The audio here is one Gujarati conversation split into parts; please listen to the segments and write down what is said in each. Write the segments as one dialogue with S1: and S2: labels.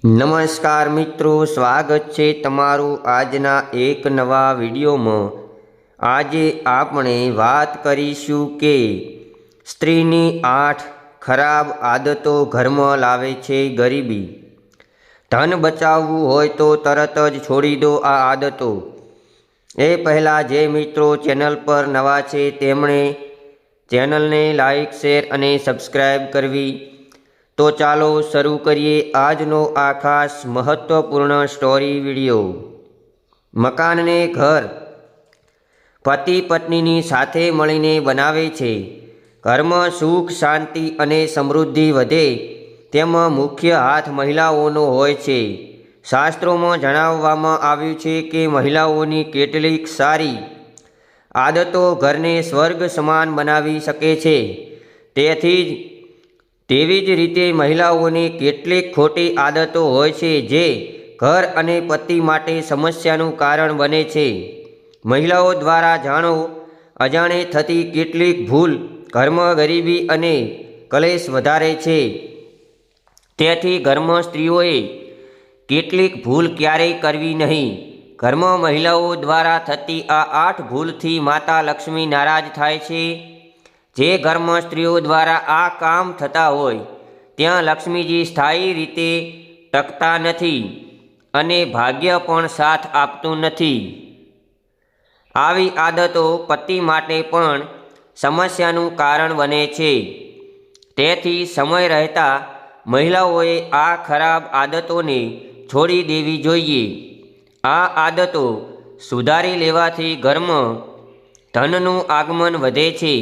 S1: નમસ્કાર મિત્રો, સ્વાગત છે તમારું આજના એક નવા વિડીયોમાં। આજે આપણે વાત કરીશું કે સ્ત્રીની 8 ખરાબ આદતો ઘરમાં લાવે છે ગરીબી। ધન બચાવવું હોય તો તરત જ છોડી દો આ આદતો। એ પહેલાં જે મિત્રો ચેનલ પર નવા છે તેમણે ચેનલને લાઈક, શેર અને સબસ્ક્રાઈબ કરવી। તો ચાલો શરૂ કરીએ આજનો આ ખાસ મહત્વપૂર્ણ સ્ટોરી વિડીયો। મકાનને ઘર પતિ પત્નીની સાથે મળીને બનાવે છે। ઘરમાં સુખ, શાંતિ અને સમૃદ્ધિ વધે તેમાં મુખ્ય હાથ મહિલાઓનો હોય છે। શાસ્ત્રોમાં જણાવવામાં આવ્યું છે કે મહિલાઓની કેટલીક સારી આદતો ઘરને સ્વર્ગ સમાન બનાવી શકે છે। તેવી જ રીતે મહિલાઓની કેટલીક ખોટી આદતો હોય છે જે ઘર અને પતિ માટે સમસ્યાનું કારણ બને છે। મહિલાઓ દ્વારા જાણો અજાણે થતી કેટલીક ભૂલ ઘરમાં ગરીબી અને કલેશ વધારે છે। તેથી ઘરમાં સ્ત્રીઓએ કેટલીક ભૂલ ક્યારેય કરવી નહીં। ઘરમાં મહિલાઓ દ્વારા થતી આ 8 ભૂલથી માતા લક્ષ્મી નારાજ થાય છે। જે ઘરમાં સ્ત્રીઓ દ્વારા આ કામ થતા હોય ત્યાં લક્ષ્મીજી સ્થાયી રીતે ટકતા નથી અને ભાગ્ય પણ સાથ આપતું નથી। આવી આદતો પતિ માટે પણ સમસ્યાનું કારણ બને છે। તેથી સમય રહેતા મહિલાઓએ આ ખરાબ આદતોને છોડી દેવી જોઈએ। આ આદતો સુધારી લેવાથી ઘરમાં ધનનું આગમન વધે છે,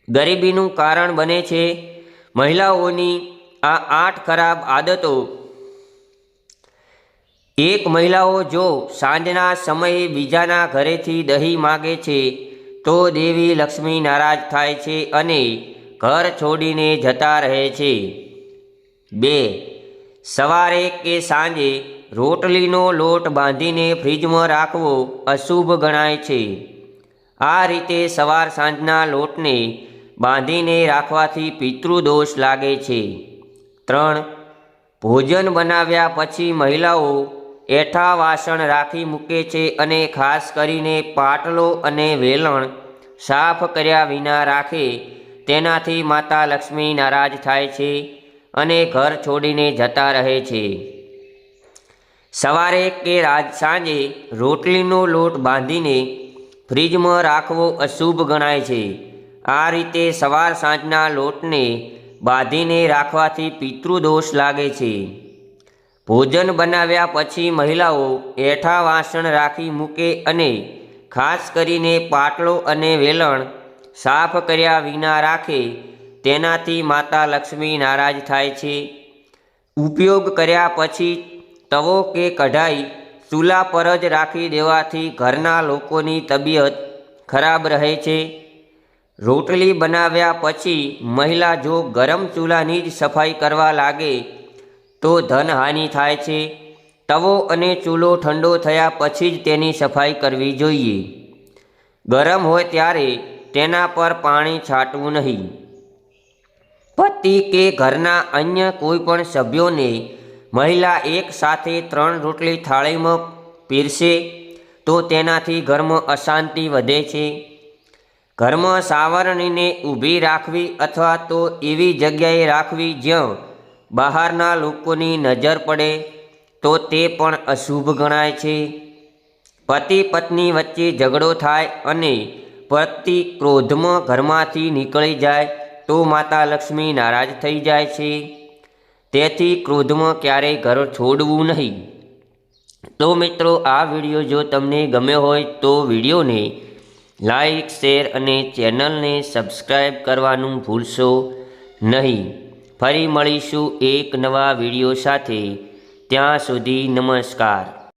S1: ગરીબીનું કારણ બને છે। મહિલાઓની આ 8 ખરાબ આદતો। 1. મહિલાઓ જો સાંજના સમયે બીજાના ઘરેથી દહીં માગે છે તો દેવી લક્ષ્મી નારાજ થાય છે અને ઘર છોડીને જતા રહે છે। 2. સવારે કે સાંજે રોટલીનો લોટ બાંધીને ફ્રીજમાં રાખવો અશુભ ગણાય છે। આ રીતે સવાર સાંજના લોટને બાંધીને રાખવાથી પિતૃદોષ લાગે છે। 3. ભોજન બનાવ્યા પછી મહિલાઓ એઠા વાસણ રાખી મૂકે છે અને ખાસ કરીને પાટલો અને વેલણ સાફ કર્યા વિના રાખે તેનાથી માતા લક્ષ્મી નારાજ થાય છે અને ઘર છોડીને જતા રહે છે। સવારે કે સાંજે રોટલીનો લોટ બાંધીને ફ્રીજમાં રાખવો અશુભ ગણાય છે। આ રીતે સવાર સાંજના લોટને બાંધીને રાખવાથી પિતૃદોષ લાગે છે। ભોજન બનાવ્યા પછી મહિલાઓ એઠા વાસણ રાખી મૂકે અને ખાસ કરીને પાટલો અને વેલણ સાફ કર્યા વિના રાખે તેનાથી માતા લક્ષ્મી નારાજ થાય છે। ઉપયોગ કર્યા પછી તવો કે કઢાઈ ચૂલા પર જ રાખી દેવાથી ઘરના લોકોની તબિયત ખરાબ રહે છે। રોટલી બનાવ્યા પછી મહિલા જો ગરમ ચૂલાની જ સફાઈ કરવા લાગે તો ધનહાનિ થાય છે। તવો અને ચૂલો ઠંડો થયા પછી જ તેની સફાઈ કરવી જોઈએ। ગરમ હોય ત્યારે તેના પર પાણી છાંટવું નહીં। પતિ કે ઘરના અન્ય કોઈ પણ સભ્યોને મહિલા એક સાથે 3 રોટલી થાળીમાં પીરસે તો તેનાથી ઘરમાં અશાંતિ વધે છે। ઘરમાં સાવરણીને ઊભી રાખવી અથવા તો એવી જગ્યાએ રાખવી જ્યાં બહારના લોકોની નજર પડે તો તે પણ અશુભ ગણાય છે। પતિ પત્ની વચ્ચે ઝઘડો થાય અને પતિ ક્રોધમાં ઘરમાંથી નીકળી જાય તો માતા લક્ષ્મી નારાજ થઈ જાય છે। તેથી ક્રોધમાં ક્યારેય ઘર છોડવું નહીં। તો મિત્રો, આ વિડીયો જો તમને ગમ્યો હોય તો વિડીયોને લાઈક, શેર અને ચેનલને સબસ્ક્રાઈબ કરવાનું ભૂલશો નહીં। ફરી મળીશું એક નવા વિડીયો સાથે। ત્યાં સુધી નમસ્કાર।